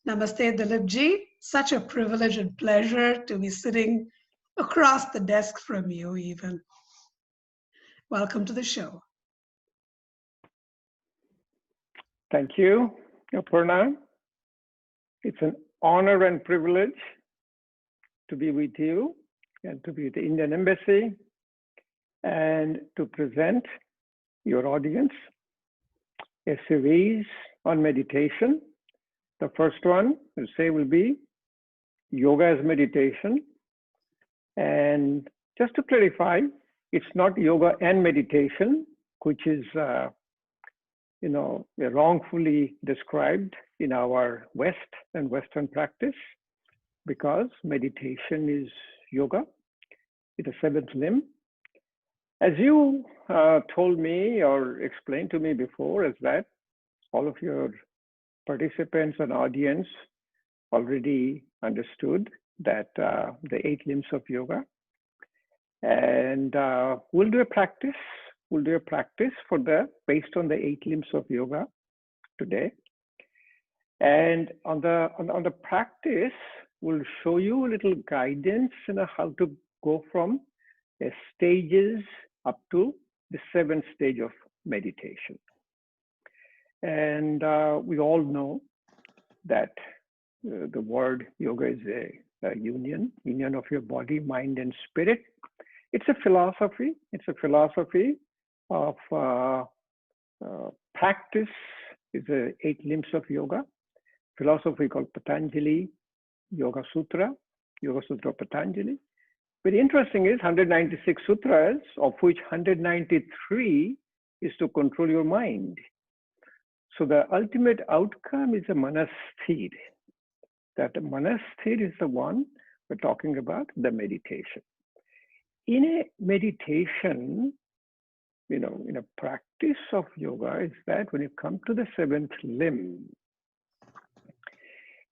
Namaste, Dilip ji. Such a privilege and pleasure to be sitting across the desk from you even. Welcome to the show. Thank you, Aparna. It's an honor and privilege to be with you and to be at the Indian Embassy and to present your audience a series on meditation. The first one, we'll say, will be yoga as meditation. And just to clarify, it's not yoga and meditation, which is, wrongfully described in our West and Western practice, because meditation is yoga. It's a seventh limb. As you told me or explained to me before, is that all of your participants and audience already understood that the 8 limbs of yoga. And we'll do a practice. We'll do a practice based on the 8 limbs of yoga today. And on the practice, we'll show you a little guidance in how to go from the stages up to the 7th stage of meditation. And we all know that the word yoga is a union of your body, mind, and spirit. It's a philosophy. It's a philosophy of practice. It's the 8 limbs of yoga. Philosophy called Patanjali Yoga Sutra Patanjali. Very interesting is 196 sutras, of which 193 is to control your mind. So the ultimate outcome is a manasthir. That manasthir is the one we're talking about, the meditation. In a meditation, in a practice of yoga, is that when you come to the 7th limb,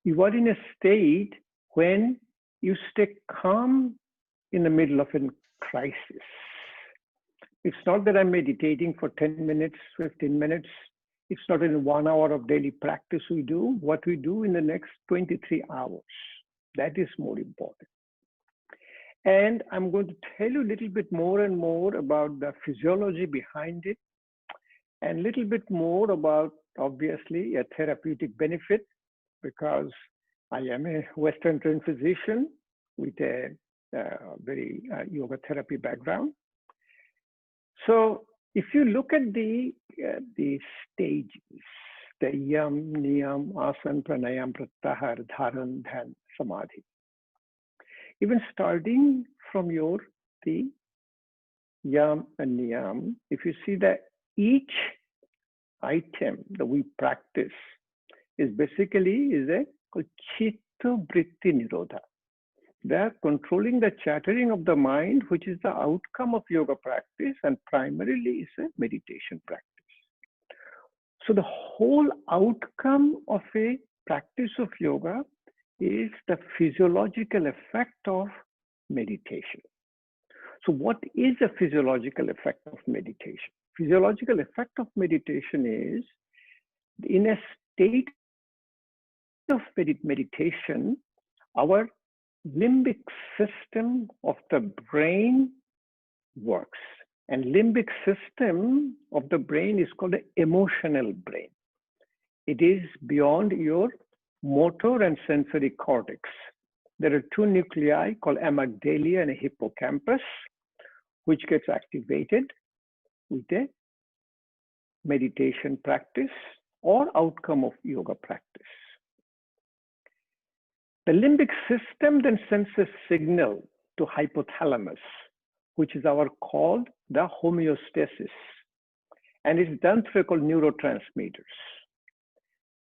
you are in a state when you stay calm in the middle of a crisis. It's not that I'm meditating for 10 minutes, 15 minutes. It's not in 1 hour of daily practice we do. What we do in the next 23 hours. That is more important. And I'm going to tell you a little bit more and more about the physiology behind it, and a little bit more about, obviously, a therapeutic benefit, because I am a Western trained physician with a very yoga therapy background. So if you look at the stages, the yam, niyam, asana, pranayam, pratyahar, dharan, dhyan, samadhi. Even starting from the yam and niyam, if you see that each item that we practice is basically a chitta vritti nirodha. They are controlling the chattering of the mind, which is the outcome of yoga practice, and primarily is a meditation practice. So the whole outcome of a practice of yoga is the physiological effect of meditation. So what is the physiological effect of meditation? Physiological effect of meditation is, in a state of meditation, our limbic system of the brain works. And limbic system of the brain is called the emotional brain. It is beyond your motor and sensory cortex. There are 2 nuclei called amygdala and a hippocampus, which gets activated with a meditation practice or outcome of yoga practice. The limbic system then sends a signal to hypothalamus, which is called the homeostasis, and it's done through called neurotransmitters.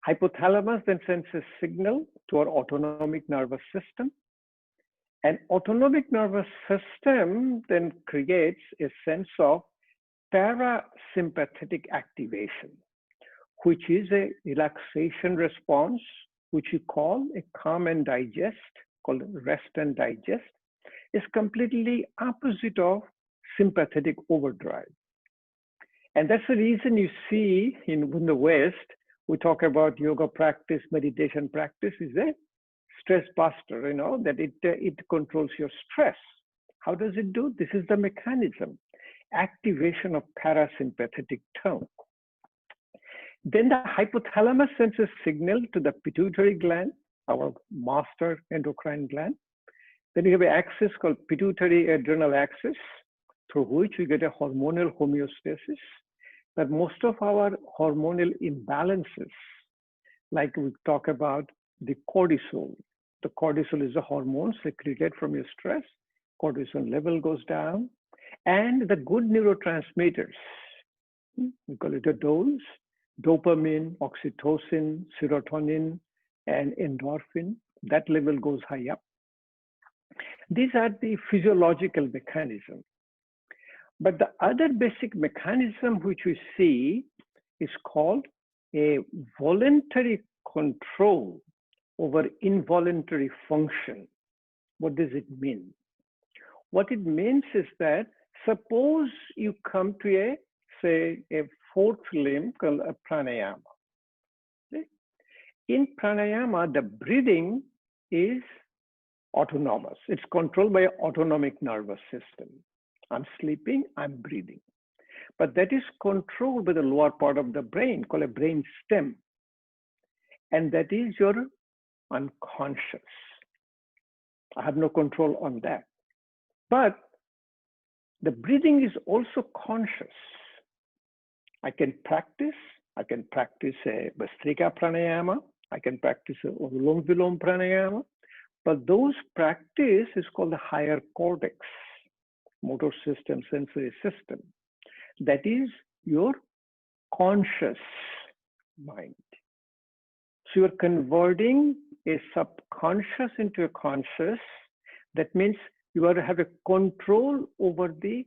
Hypothalamus then sends a signal to our autonomic nervous system, and autonomic nervous system then creates a sense of parasympathetic activation, which is a relaxation response, which you call a calm and digest, called rest and digest, is completely opposite of sympathetic overdrive. And that's the reason you see in the West, we talk about yoga practice, meditation practice is a stress buster, that it controls your stress. How does it do? This is the mechanism. Activation of parasympathetic tone. Then the hypothalamus sends a signal to the pituitary gland, our master endocrine gland. Then we have an axis called pituitary adrenal axis, through which we get a hormonal homeostasis. But most of our hormonal imbalances, like we talk about the cortisol. The cortisol is a hormone secreted from your stress. Cortisol level goes down. And the good neurotransmitters, we call it a dose, dopamine, oxytocin, serotonin, and endorphin, that level goes high up. These are the physiological mechanisms. But the other basic mechanism which we see is called a voluntary control over involuntary function. What does it mean? What it means is that suppose you come to a fourth limb called a pranayama. Okay? In pranayama, the breathing is autonomous. It's controlled by an autonomic nervous system. I'm sleeping, I'm breathing. But that is controlled by the lower part of the brain called a brain stem. And that is your unconscious. I have no control on that. But the breathing is also conscious. I can practice a Bhastrika pranayama. I can practice a Ulom Vilom pranayama. But those practice is called the higher cortex, motor system, sensory system. That is your conscious mind. So you're converting a subconscious into a conscious. That means you are to have a control over the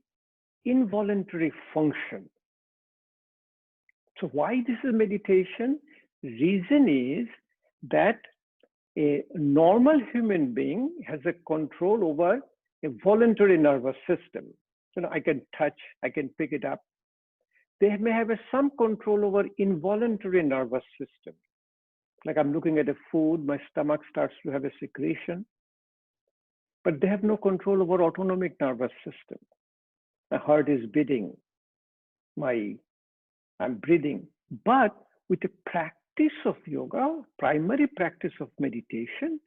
involuntary function. So why this is meditation? Reason is that a normal human being has a control over a voluntary nervous system. So I can touch, I can pick it up. They may have some control over involuntary nervous system. Like I'm looking at a food, my stomach starts to have a secretion. But they have no control over autonomic nervous system. My heart is beating, I'm breathing. But with the practice of yoga, primary practice of meditation,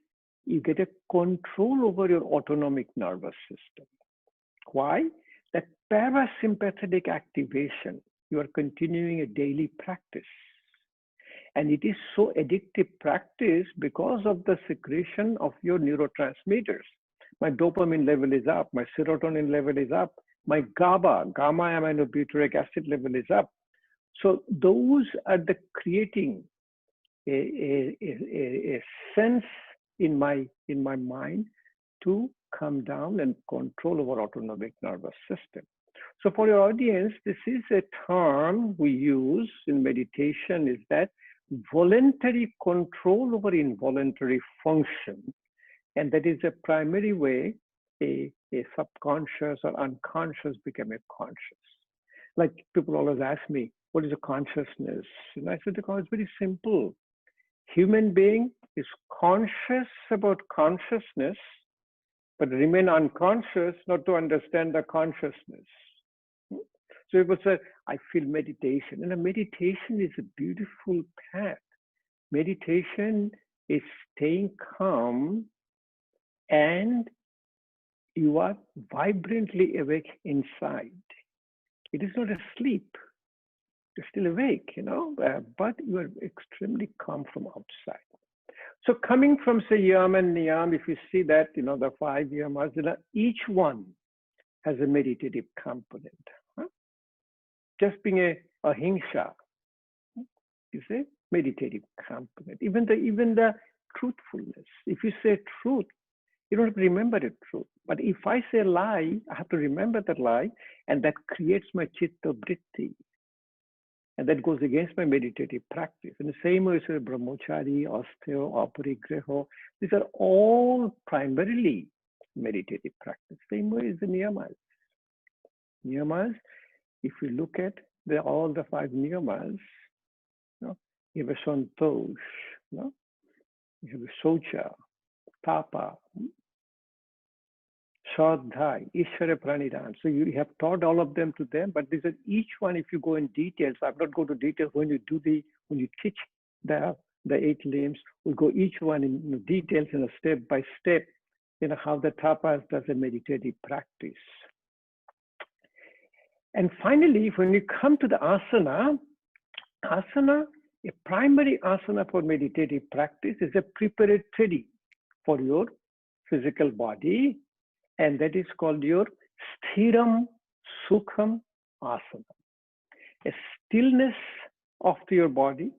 you get a control over your autonomic nervous system. Why? That parasympathetic activation, you are continuing a daily practice. And it is so addictive practice because of the secretion of your neurotransmitters. My dopamine level is up, my serotonin level is up, my gamma aminobutyric acid level is up. So those are the creating a sense in my mind to come down and control our autonomic nervous system. So for your audience, this is a term we use in meditation, is that voluntary control over involuntary function. And that is a primary way a subconscious or unconscious become a conscious. Like people always ask me, what is a consciousness? And I said, it's very simple. Human being is conscious about consciousness, but remain unconscious not to understand the consciousness. So people say, I feel meditation. And a meditation is a beautiful path. Meditation is staying calm and you are vibrantly awake inside. It is not asleep. You're still awake, but you are extremely calm from outside. So coming from, say, Yam and Niyam, if you see that, the 5 yamas, each one has a meditative component. Just being a ahimsa is a meditative component. Even the truthfulness. If you say truth, you don't have to remember the truth. But if I say lie, I have to remember that lie, and that creates my chitta vritti. And that goes against my meditative practice. In the same way, say brahmachari, austeo, aparigraho, these are all primarily meditative practice. Same way is the niyamas. Niyamas, if we look at all the 5 niyamas, you have a santosh, no? You have a socha, tapa, Shraddha, Ishvara Pranidan. So you have taught all of them to them, but these are each one, if you go in details, I've not go to details when you teach the 8 limbs, we'll go each one in details in a step by step, how the tapas does a meditative practice. And finally, when you come to the asana, a primary asana for meditative practice is a preparatory for your physical body, and that is called your Sthiram Sukham Asana. A stillness of your body,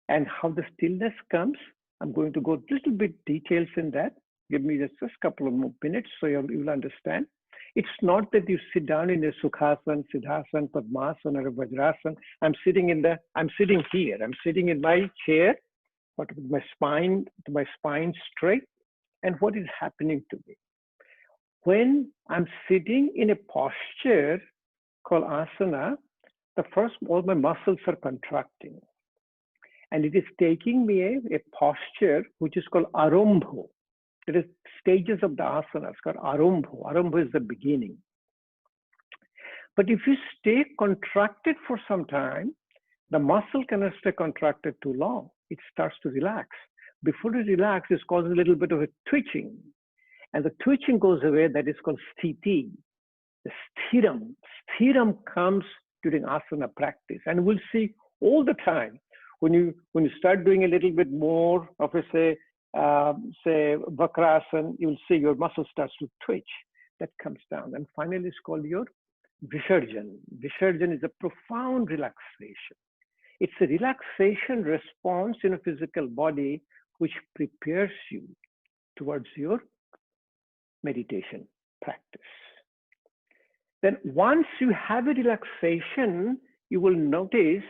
and how the stillness comes. I'm going to go a little bit details in that. Give me just a couple of more minutes so you'll understand. It's not that you sit down in a Sukhasana, Siddhasana, Padmasana, or Vajrasana. I'm sitting here. I'm sitting in my chair, but with my spine straight. And what is happening to me? When I'm sitting in a posture called asana, all my muscles are contracting. And it is taking me a posture which is called arambho. There is stages of the asana. It's called arambho. Arambho is the beginning. But if you stay contracted for some time, the muscle cannot stay contracted too long. It starts to relax. Before it relaxes, it causes a little bit of a twitching. And the twitching goes away. That is called sthiti. The sthiram. Sthiram comes during asana practice. And we'll see all the time. When you start doing a little bit more of a, say vakrasana, you'll see your muscle starts to twitch. That comes down. And finally, it's called your visarjan. Visarjan is a profound relaxation. It's a relaxation response in a physical body which prepares you towards your meditation practice. Then once you have a relaxation, you will notice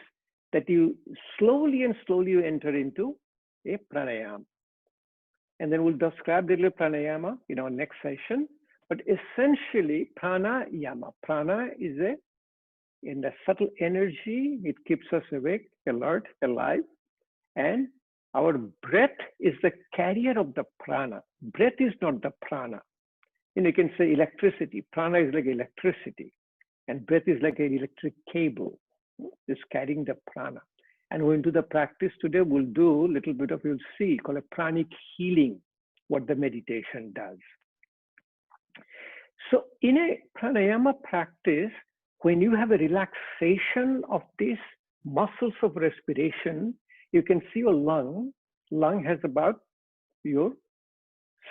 that you slowly enter into a pranayama. And then we'll describe the pranayama in our next session. But essentially, pranayama. Prana is in the subtle energy. It keeps us awake, alert, alive. And our breath is the carrier of the prana. Breath is not the prana. You can say electricity. Prana is like electricity. And breath is like an electric cable. Is carrying the prana. And when we do the practice today, we'll do a little bit of, you'll see, called a pranic healing, what the meditation does. So in a pranayama practice, when you have a relaxation of these muscles of respiration, you can see your lung. Lung has about your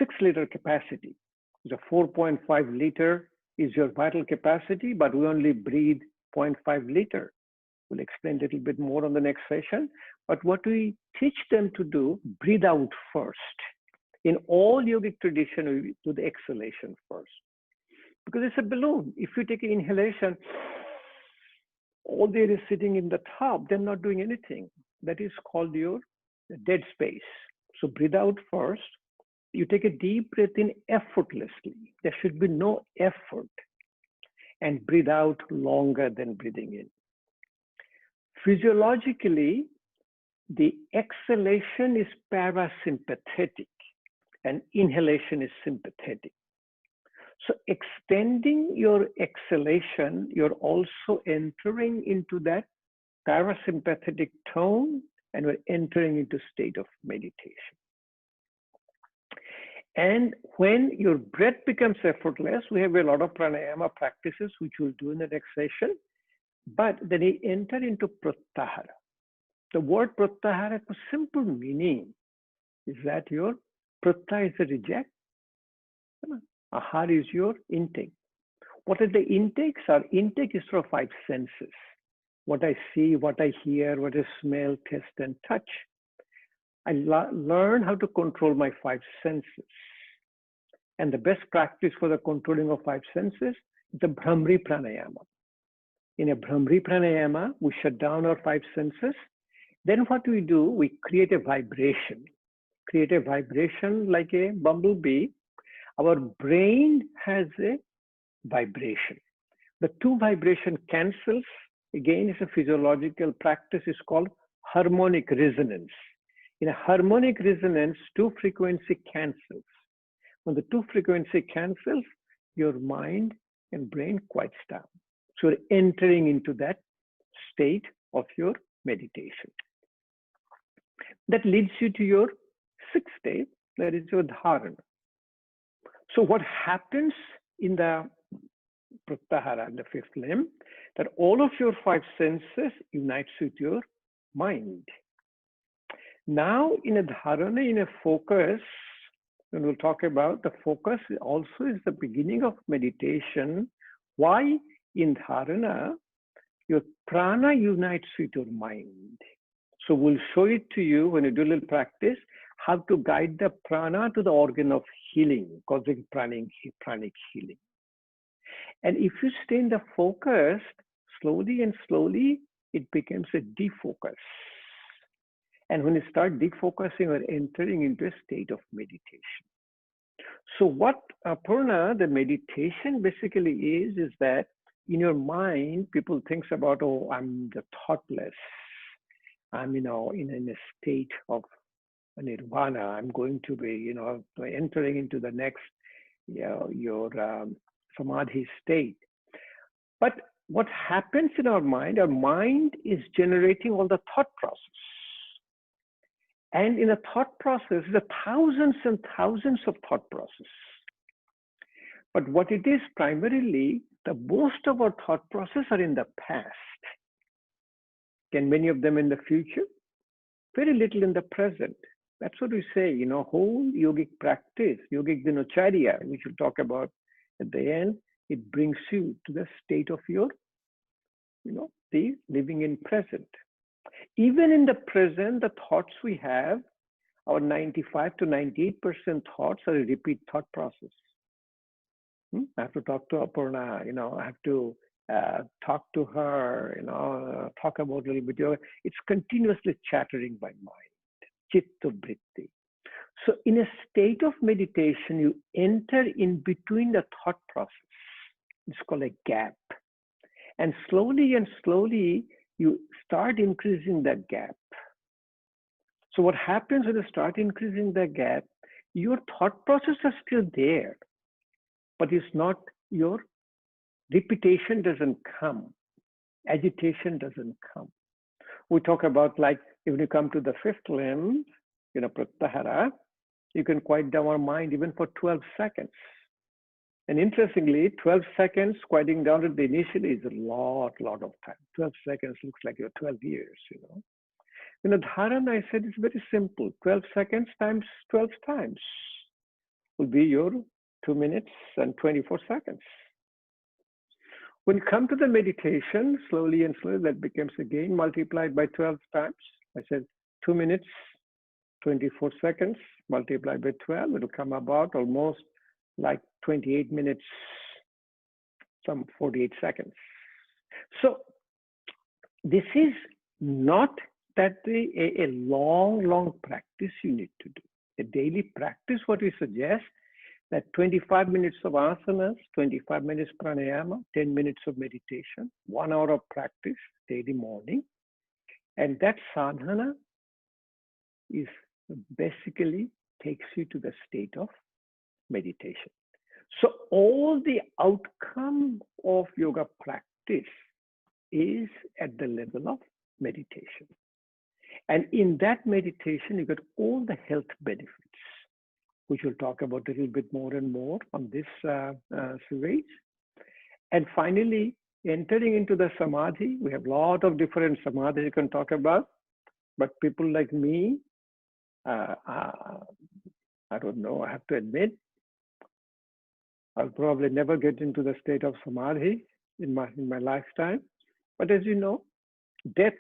6-liter capacity. So 4.5 liter is your vital capacity, but we only breathe 0.5 liter. We'll explain a little bit more on the next session. But what we teach them to do, breathe out first. In all yogic tradition, we do the exhalation first. Because it's a balloon. If you take an inhalation, all the air is sitting in the top, they're not doing anything. That is called your dead space. So breathe out first. You take a deep breath in effortlessly. There should be no effort. And breathe out longer than breathing in. Physiologically, the exhalation is parasympathetic and inhalation is sympathetic. So extending your exhalation, you're also entering into that parasympathetic tone and we're entering into state of meditation. And when your breath becomes effortless, we have a lot of pranayama practices which we'll do in the next session. But then you enter into pratyahara. The word pratyahara, for simple meaning, is that your pratya is a reject, ahara is your intake. What are the intakes? Our intake is through 5 senses. What I see, what I hear, what I smell, taste, and touch. I learn how to control my 5 senses. And the best practice for the controlling of 5 senses is the Bhramri Pranayama. In a Bhramri Pranayama, we shut down our 5 senses. Then what we do, we create a vibration. Create a vibration like a bumblebee. Our brain has a vibration. The 2 vibration cancels. Again, it's a physiological practice. It's called harmonic resonance. In a harmonic resonance, two frequency cancels. When the two frequency cancels, your mind and brain quiets down. So you're entering into that state of your meditation. That leads you to your sixth state, that is your dharana. So what happens in the pratyahara, the fifth limb, that all of your five senses unites with your mind. Now in a dharana, in a focus, and we'll talk about the focus also is the beginning of meditation. Why in dharana, your prana unites with your mind. So we'll show it to you when you do a little practice, how to guide the prana to the organ of healing, causing pranic healing. And if you stay in the focus, slowly and slowly, it becomes a defocus. And when you start defocusing or entering into a state of meditation. So what Aparna, the meditation basically is that in your mind, people think about, oh, I'm the thoughtless. I'm, in a state of nirvana. I'm going to be, entering into the next, your samadhi state. But what happens in our mind is generating all the thought process. And in a thought process, there are thousands and thousands of thought process. But what it is primarily, the most of our thought process are in the past. And many of them in the future, very little in the present. That's what we say, whole yogic practice, yogic dinacharya, which we'll talk about at the end, it brings you to the state of your, the living in present. Even in the present, the thoughts we have, our 95 to 98% thoughts are a repeat thought process. I have to talk to Aparna, I have to talk to her, talk about a little bit. It's continuously chattering by mind, chitta vritti. So in a state of meditation, you enter in between the thought process. It's called a gap. And slowly, you start increasing that gap. So what happens when you start increasing the gap, your thought process are still there, but it's not your repetition doesn't come, agitation doesn't come. We talk about like, if you come to the fifth limb, pratyahara, you can quiet down our mind even for 12 seconds. And interestingly, 12 seconds quieting down at the initially is a lot of time. 12 seconds looks like you're 12 years, In a dharana, I said it's very simple. 12 seconds times 12 times will be your 2 minutes and 24 seconds. When you come to the meditation, slowly and slowly, that becomes again multiplied by 12 times. I said 2 minutes, 24 seconds multiplied by 12. It'll come about almost like 28 minutes, some 48 seconds. So this is not that a long practice you need to do. A daily practice, what we suggest, that 25 minutes of asanas, 25 minutes pranayama, 10 minutes of meditation, 1 hour of practice daily morning. And that sadhana is basically takes you to the state of meditation. So all the outcome of yoga practice is at the level of meditation. And in that meditation, you get all the health benefits, which we'll talk about a little bit more and more on this series. And finally, entering into the samadhi, we have a lot of different samadhis you can talk about, but people like me, I don't know, I have to admit, I'll probably never get into the state of samadhi in my lifetime. But as you know, death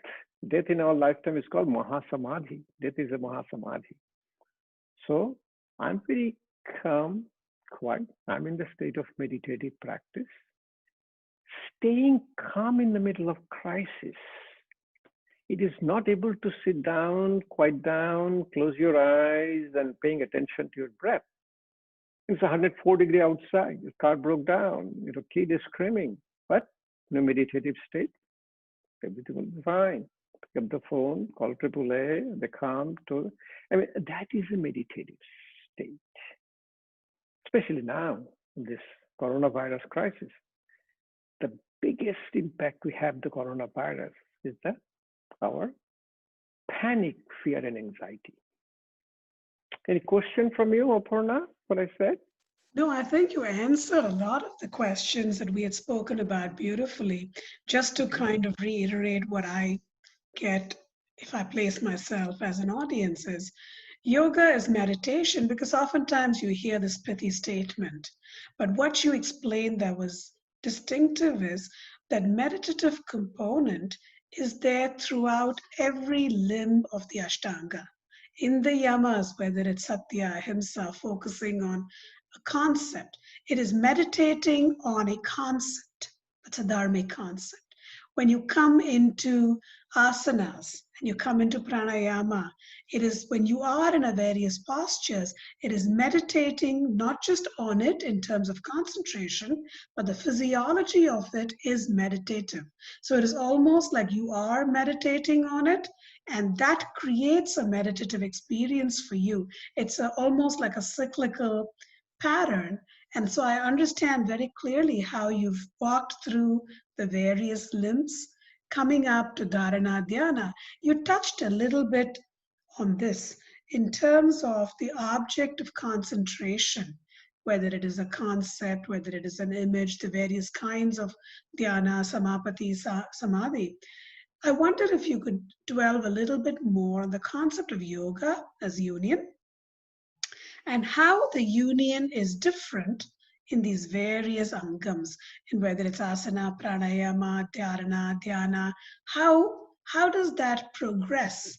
in our lifetime is called mahasamadhi. Death is a mahasamadhi. So I'm very calm, quiet. I'm in the state of meditative practice. Staying calm in the middle of crisis. It is not able to sit down, quiet down, close your eyes and paying attention to your breath. It's 104 degrees outside. Your car broke down. Your kid is screaming. But in a meditative state, everything will be fine. pick up the phone, call AAA, they come to, I mean, that is a meditative state, especially now in this coronavirus crisis. The biggest impact we have the coronavirus is that our panic, fear, and anxiety. Any question from you, Aparna, what I said? No, I think you answered a lot of the questions that we had spoken about beautifully. Just to kind of reiterate what I get if I place myself as an audience is yoga is meditation, because oftentimes you hear this pithy statement. But what you explained that was distinctive is that meditative component is there throughout every limb of the Ashtanga. In the yamas, whether it's satya, ahimsa, focusing on a concept, it is meditating on a concept. That's a dharmic concept. When you come into asanas and you come into pranayama, it is when you are in a various postures, it is meditating not just on it in terms of concentration, but the physiology of it is meditative. So it is almost like you are meditating on it, and that creates a meditative experience for you. It's almost like a cyclical pattern. And so I understand very clearly how you've walked through the various limbs coming up to Dharana Dhyana. You touched a little bit on this in terms of the object of concentration, whether it is a concept, whether it is an image, the various kinds of dhyana, samapati, samadhi. I wondered if you could delve a little bit more on the concept of yoga as union and how the union is different in these various angams, and whether it's asana, pranayama, dharana, dhyana. How does that progress?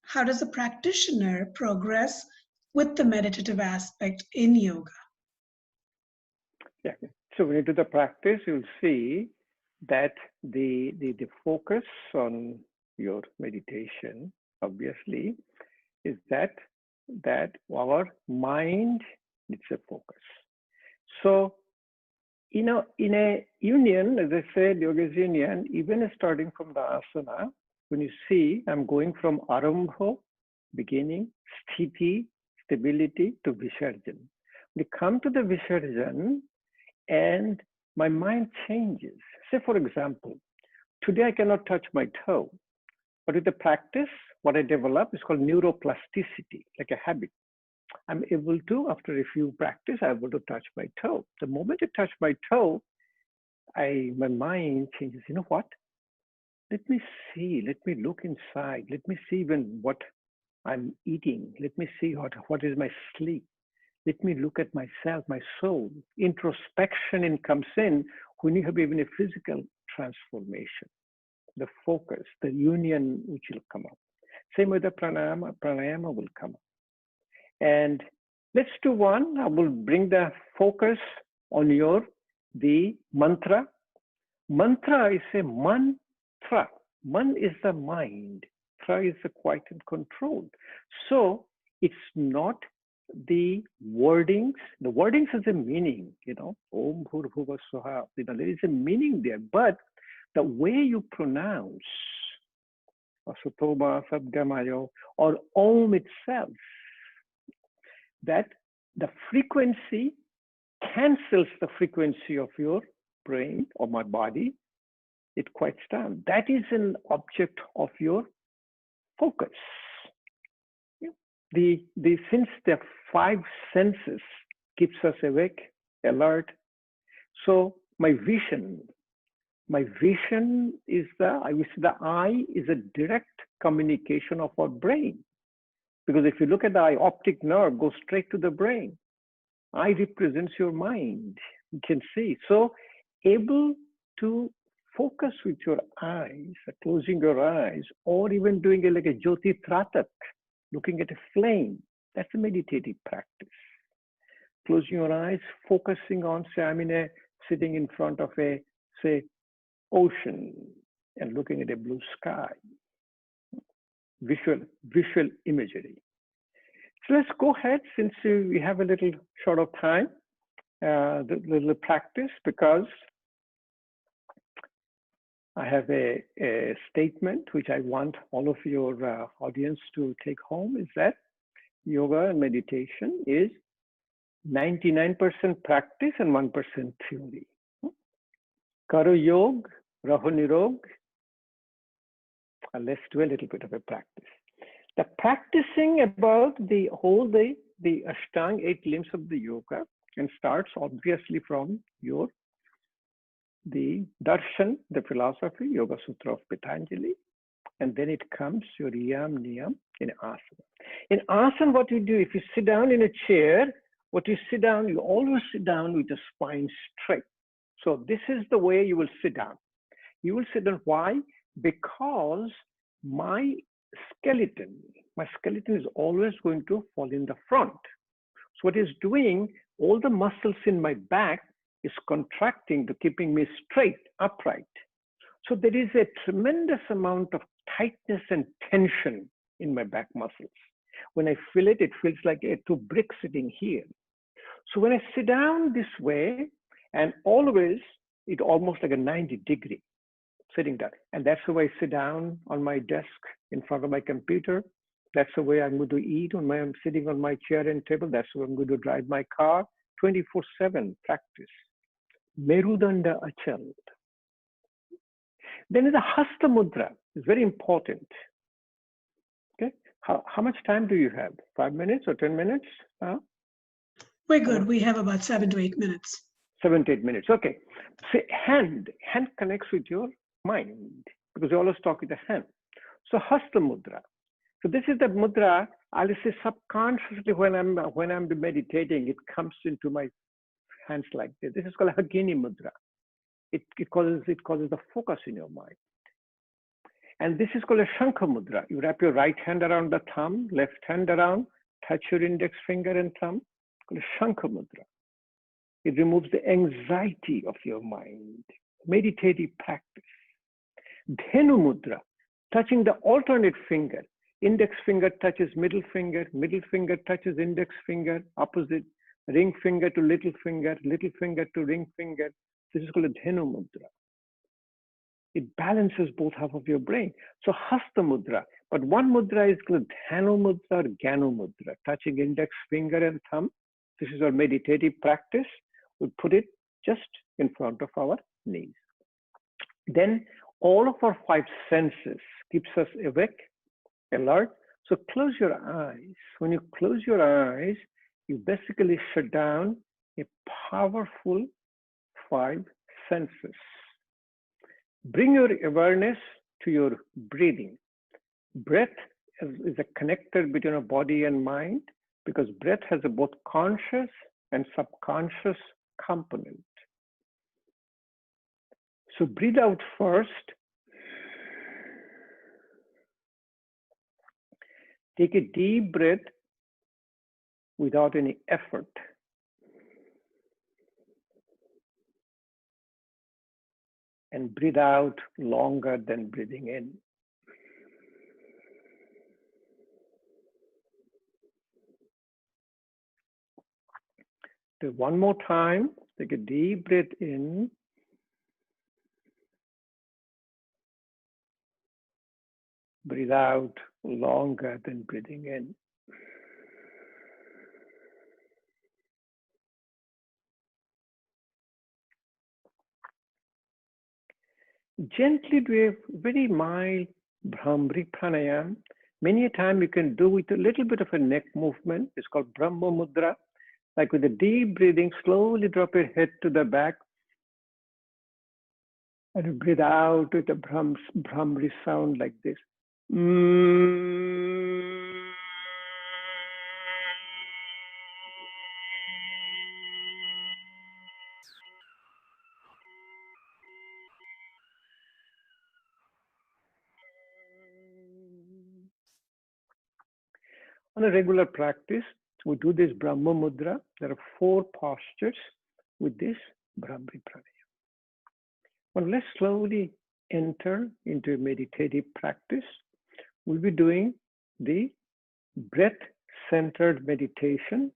How does a practitioner progress with the meditative aspect in yoga? Yeah. So when you do the practice, you'll see that the focus on your meditation, obviously, is that our mind needs a focus. So, in a union, as I said, yoga is union, even starting from the asana, when you see, I'm going from arambha, beginning, sthiti, stability, to visarjan. We come to the visarjan, and my mind changes. Say, for example, today I cannot touch my toe, but with the practice, what I develop is called neuroplasticity, like a habit. I'm able to, after a few practice, I'm able to touch my toe. The moment I touch my toe, my mind changes. You know what? Let me see, let me look inside, let me see even what I'm eating, let me see what is my sleep. Let me look at myself, my soul. Introspection comes in when you have even a physical transformation. The focus, the union which will come up. Same with the pranayama will come up. And let's do one. I will bring the focus on the mantra. Mantra is a mantra. Man is the mind. Tra is the quiet and controlled. So it's not the wordings. The wordings has a meaning, Om Bhurbhuva Swaha. There is a meaning there, but the way you pronounce Asatoma, Sabgamayo, or Om itself, that the frequency cancels the frequency of your brain or my body. It quiets down. That is an object of your focus. Since the five senses keeps us awake, alert. So my vision is the eye is a direct communication of our brain. Because if you look at the eye, optic nerve goes straight to the brain. Eye represents your mind. You can see. So able to focus with your eyes, closing your eyes, or even doing like a Jyoti Tratak, looking at a flame. That's a meditative practice. Closing your eyes, focusing on, say, I'm sitting in front of ocean and looking at a blue sky. Visual imagery. So let's go ahead, since we have a little short of time, the little practice, because I have a statement which I want all of your audience to take home, is that yoga and meditation is 99% practice and 1% theory. Karo yog, raho nirog. Let's do a little bit of a practice. The practicing about the Ashtanga 8 limbs of the yoga, and starts obviously from the darshan, the philosophy, Yoga Sutra of Patanjali, and then it comes your yam, niyam in asana. In asana, what you do, if you sit down in a chair, you always sit down with the spine straight. So this is the way you will sit down. You will sit down. Why? Because my skeleton is always going to fall in the front. So what is doing, all the muscles in my back is contracting to keeping me straight, upright. So there is a tremendous amount of tightness and tension in my back muscles. When I feel it, it feels like two bricks sitting here. So when I sit down this way, and always, it almost like a 90-degree sitting down. And that's the way I sit down on my desk in front of my computer. That's the way I'm going to eat when I'm sitting on my chair and table. That's the way I'm going to drive my car. 24/7 practice. Merudanda Achal. Then the Hasta Mudra is very important. Okay, how much time do you have? 5 minutes or 10 minutes? We're good. We have about 7 to 8 minutes. 7 to 8 minutes. Okay. So hand connects with your mind because you always talk with the hand. So Hasta Mudra. So this is the mudra. I'll say subconsciously when I'm meditating, it comes into my hands like this. This is called Hagini Mudra. It causes the focus in your mind. And this is called a Shankha Mudra. You wrap your right hand around the thumb, left hand around, touch your index finger and thumb. Called a Shankha Mudra. It removes the anxiety of your mind. Meditative practice. Dhenu Mudra, touching the alternate finger. Index finger touches middle finger touches index finger, opposite. Ring finger to little finger to ring finger. This is called a Dhenu Mudra. It balances both half of your brain. So Hasta Mudra, but one mudra is called Dhanu Mudra or Gyanu Mudra, touching index finger and thumb. This is our meditative practice. We put it just in front of our knees. Then all of our 5 senses keeps us awake, alert. So close your eyes. When you close your eyes, you basically shut down a powerful 5 senses. Bring your awareness to your breathing. Breath is a connector between our body and mind because breath has a both conscious and subconscious component. So breathe out first. Take a deep breath without any effort. And breathe out longer than breathing in. Do one more time. Take a deep breath in. Breathe out longer than breathing in. Gently do a very mild Bhramri Pranayam. Many a time you can do with a little bit of a neck movement. It's called Brahma Mudra. Like with a deep breathing, slowly drop your head to the back. And you breathe out with a Bhramri sound like this. On a regular practice, we do this Brahma Mudra. There are 4 postures with this Bhramri Pranayama. Well, let's slowly enter into a meditative practice. We'll be doing the breath-centered meditation.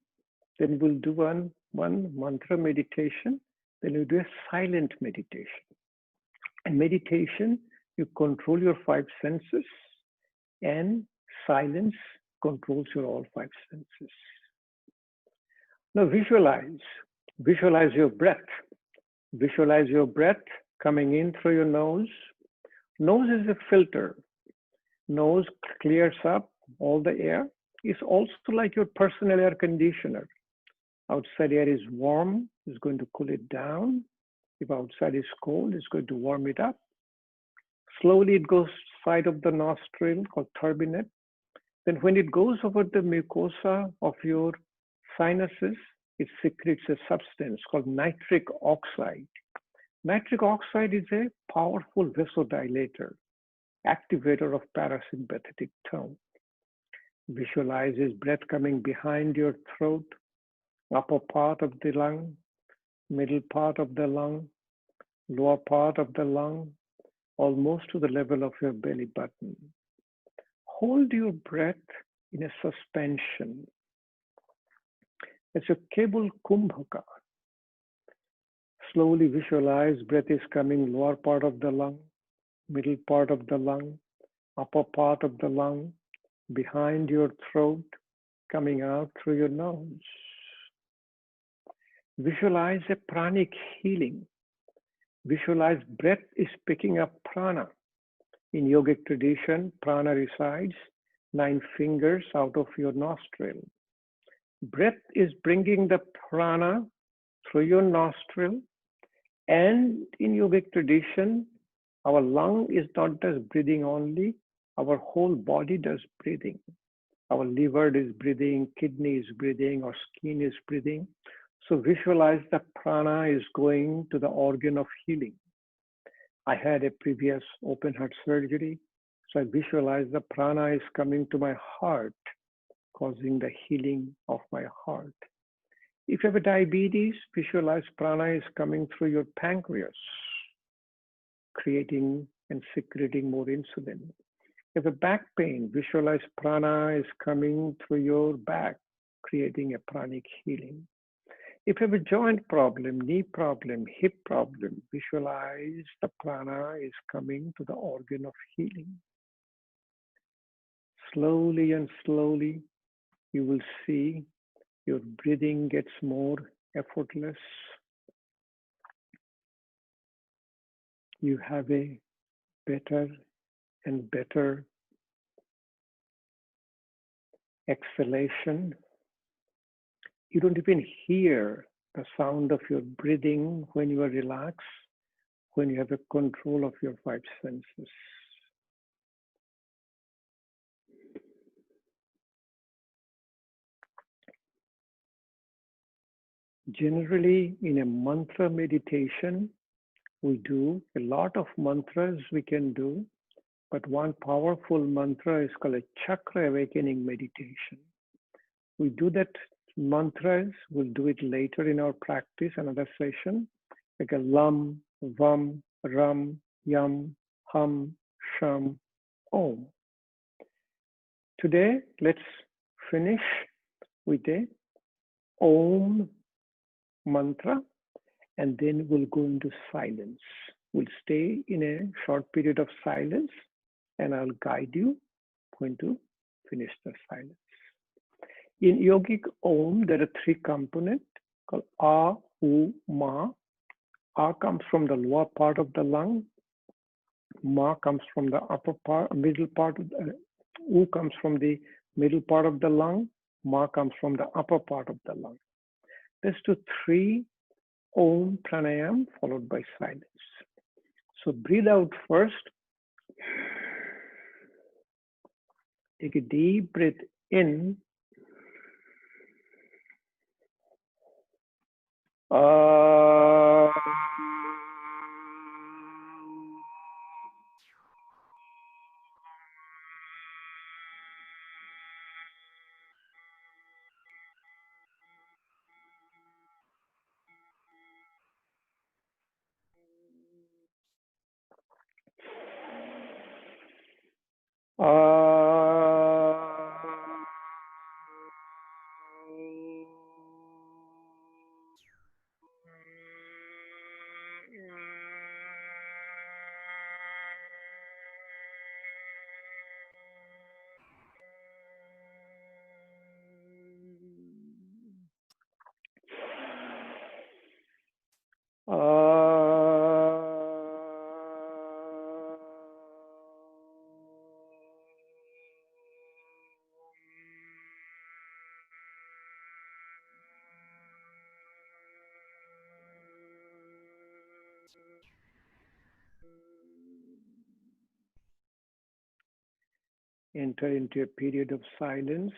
Then we'll do one mantra meditation. Then we'll do a silent meditation. In meditation, you control your five senses, and silence controls your all five senses. Now visualize your breath. Visualize your breath coming in through your nose. Nose is a filter. Nose clears up all the air. It's also like your personal air conditioner. Outside air is warm, it's going to cool it down. If outside is cold, it's going to warm it up. Slowly it goes side of the nostril called turbinate. Then when it goes over the mucosa of your sinuses, it secretes a substance called nitric oxide. Nitric oxide is a powerful vasodilator, activator of parasympathetic tone. Visualize his breath coming behind your throat, upper part of the lung, middle part of the lung, lower part of the lung, almost to the level of your belly button. Hold your breath in a suspension. It's a cable kumbhaka. Slowly visualize breath is coming lower part of the lung, middle part of the lung, upper part of the lung, behind your throat, coming out through your nose. Visualize a pranic healing. Visualize breath is picking up prana. In yogic tradition, prana resides 9 fingers out of your nostril. Breath is bringing the prana through your nostril. And in yogic tradition, our lung is not just breathing only, our whole body does breathing. Our liver is breathing, kidney is breathing, our skin is breathing. So visualize the prana is going to the organ of healing. I had a previous open heart surgery, so I visualize the prana is coming to my heart, causing the healing of my heart. If you have a diabetes, visualize prana is coming through your pancreas, creating and secreting more insulin. If you have a back pain, visualize prana is coming through your back, creating a pranic healing. If you have a joint problem, knee problem, hip problem, visualize the prana is coming to the organ of healing. Slowly and slowly, you will see your breathing gets more effortless. You have a better and better exhalation. You don't even hear the sound of your breathing when you are relaxed, when you have a control of your five senses. Generally, in a mantra meditation, we do a lot of mantras we can do, but one powerful mantra is called a chakra awakening meditation. We do that mantras, we'll do it later in our practice, another session, like a lam, vam, ram, yam, hum, sham, om. Today, let's finish with a om mantra, and then we'll go into silence. We'll stay in a short period of silence, and I'll guide you when to finish the silence. In yogic om, there are 3 components called a, u, ma. A comes from the lower part of the lung. Ma comes from the upper part, middle part of the, u comes from the middle part of the lung. Ma comes from the upper part of the lung. Let's do 3 om pranayam followed by silence. So breathe out first. Take a deep breath in. Enter into a period of silence.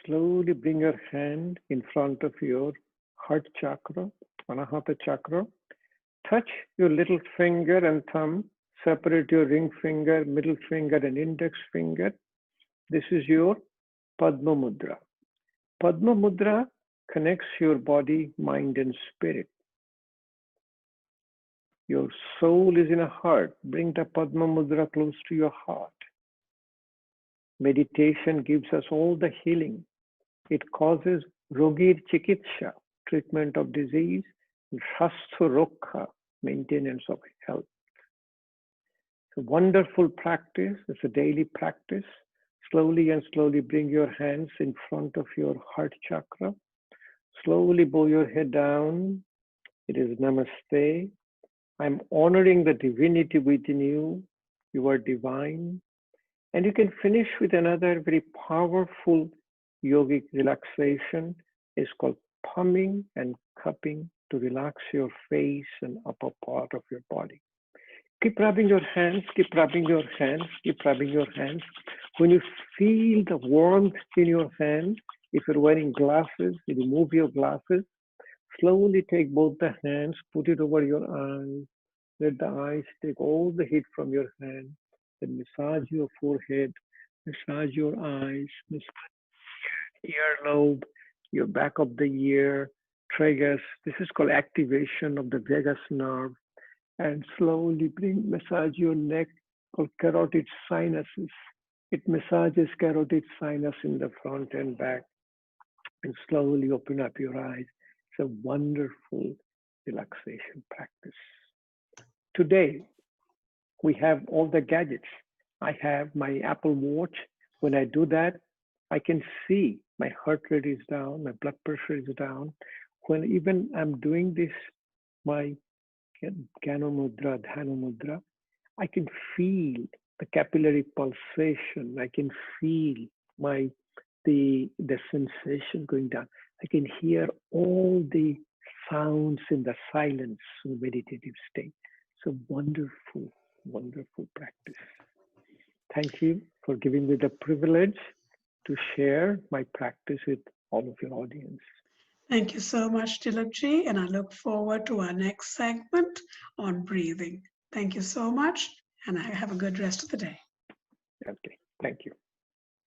Slowly bring your hand in front of your heart chakra, Anahata chakra. Touch your little finger and thumb. Separate your ring finger, middle finger, and index finger. This is your Padma Mudra. Padma Mudra connects your body, mind, and spirit. Your soul is in a heart. Bring the Padma Mudra close to your heart. Meditation gives us all the healing. It causes Rogir Chikitsha, treatment of disease, and Shastha Rokha, maintenance of health. It's a wonderful practice. It's a daily practice. Slowly and slowly bring your hands in front of your heart chakra. Slowly bow your head down. It is Namaste. I'm honoring the divinity within you. You are divine. And you can finish with another very powerful yogic relaxation. It's called pumping and cupping to relax your face and upper part of your body. Keep rubbing your hands, keep rubbing your hands, keep rubbing your hands. When you feel the warmth in your hands, if you're wearing glasses, you remove your glasses. Slowly take both the hands, put it over your eyes. Let the eyes take all the heat from your hand. Then massage your forehead, massage your eyes, massage earlobe, your back of the ear, tragus. This is called activation of the vagus nerve. And slowly massage your neck, called carotid sinuses. It massages carotid sinus in the front and back. And slowly open up your eyes. It's a wonderful relaxation practice. Today, we have all the gadgets. I have my Apple Watch. When I do that, I can see my heart rate is down, my blood pressure is down. When even I'm doing this, my Gyana Mudra, Dhana Mudra, I can feel the capillary pulsation. I can feel the sensation going down. I can hear all the sounds in the silence in the meditative state. It's a wonderful, wonderful practice. Thank you for giving me the privilege to share my practice with all of your audience. Thank you so much, Dilipji, and I look forward to our next segment on breathing. Thank you so much, and have a good rest of the day. Okay, thank you.